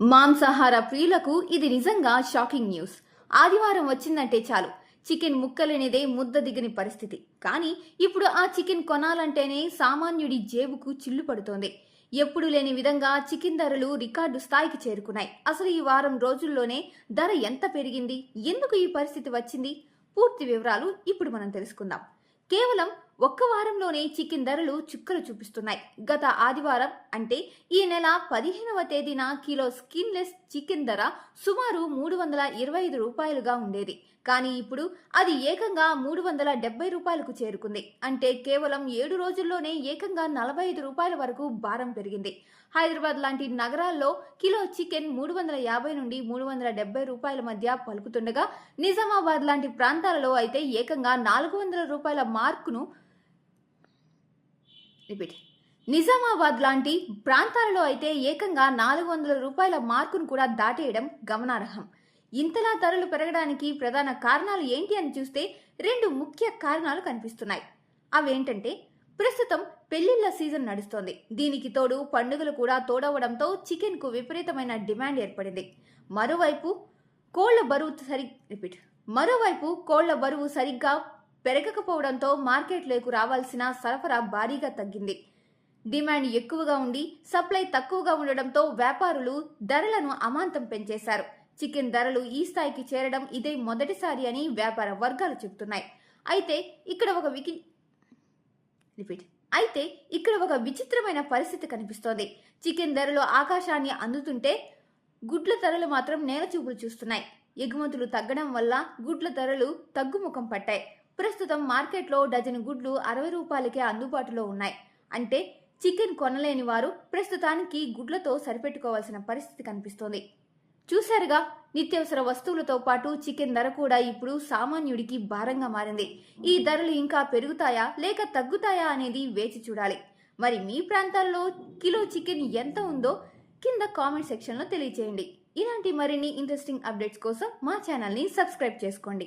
మాంసాహార ప్రియులకు ఇది నిజంగా షాకింగ్ న్యూస్. ఆదివారం వచ్చిందంటే చాలు చికెన్ ముక్కలేనిదే ముద్ద దిగని పరిస్థితి. కానీ ఇప్పుడు ఆ చికెన్ కొనాలంటేనే సామాన్యుడి జేబుకు చిల్లు పడుతోంది. ఎప్పుడు లేని విధంగా చికెన్ ధరలు రికార్డు స్థాయికి చేరుకున్నాయి. అసలు ఈ వారం రోజుల్లోనే ధర ఎంత పెరిగింది, ఎందుకు ఈ పరిస్థితి వచ్చింది, పూర్తి వివరాలు ఇప్పుడు మనం తెలుసుకుందాం. కేవలం ఒక్క వారంలోనే చికెన్ ధరలు చుక్కలు చూపిస్తున్నాయి. గత ఆదివారం అంటే ఈ నెల 15వ తేదీన కిలో స్కిన్లెస్ చికెన్ ధర సుమారు 325 రూపాయలుగా ఉండేది. కానీ ఇప్పుడు అది ఏకంగా 370 రూపాయలకు చేరుకుంది. అంటే కేవలం 7 రోజుల్లోనే ఏకంగా 45 రూపాయల వరకు భారం పెరిగింది. హైదరాబాద్ లాంటి నగరాల్లో కిలో చికెన్ 350 నుండి 370 రూపాయల మధ్య పలుకుతుండగా నిజామాబాద్ లాంటి ప్రాంతాలలో అయితే ఏకంగా 400 రూపాయల మార్కును నిజామాబాద్ లాంటి ప్రాంతాలలో అయితే ఏకంగా 400 రూపాయల మార్కును కూడా దాటేయడం గమనార్హం. ఇంతలా ధరలు పెరగడానికి ప్రధాన కారణాలు ఏంటి అని చూస్తే 2 ముఖ్య కారణాలు కనిపిస్తున్నాయి. అవేంటంటే, ప్రస్తుతం పెళ్లిళ్ల సీజన్ నడుస్తోంది. దీనికి తోడు పండుగలు కూడా తోడవడంతో చికెన్ కు విపరీతమైన డిమాండ్ ఏర్పడింది. మరోవైపు కోళ్ల బరువు సరిగ్గా పెరగకపోవడంతో మార్కెట్లోకి రావాల్సిన సరఫరా భారీగా తగ్గింది. డిమాండ్ ఎక్కువగా ఉండి సప్లై తక్కువగా ఉండడంతో వ్యాపారులు ధరలను అమాంతం పెంచేశారు. చికెన్ ధరలు ఈ స్థాయికి చేరడం ఇదే మొదటిసారి అని వ్యాపార వర్గాలు చెబుతున్నాయి. అయితే ఇక్కడ ఒక విచిత్రమైన పరిస్థితి కనిపిస్తోంది. చికెన్ ధరలు ఆకాశాన్ని అందుతుంటే గుడ్ల ధరలు మాత్రం నేలచూపులు చూస్తున్నాయి. ఎగుమతులు తగ్గడం వల్ల గుడ్ల ధరలు తగ్గుముఖం పట్టాయి. ప్రస్తుతం మార్కెట్లో డజను గుడ్లు 60 రూపాయలకే అందుబాటులో ఉన్నాయి. అంటే చికెన్ కొనలేని వారు ప్రస్తుతానికి గుడ్లతో సరిపెట్టుకోవాల్సిన పరిస్థితి కనిపిస్తోంది. చూశారుగా, నిత్యావసర వస్తువులతో పాటు చికెన్ ధర కూడా ఇప్పుడు సామాన్యుడికి భారంగా మారింది. ఈ ధరలు ఇంకా పెరుగుతాయా లేక తగ్గుతాయా అనేది వేచి చూడాలి. మరి మీ ప్రాంతాల్లో కిలో చికెన్ ఎంత ఉందో కింద కామెంట్ సెక్షన్లో తెలియజేయండి. ఇలాంటి మరిన్ని ఇంట్రెస్టింగ్ అప్డేట్స్ కోసం మా ఛానల్ని సబ్స్క్రైబ్ చేసుకోండి.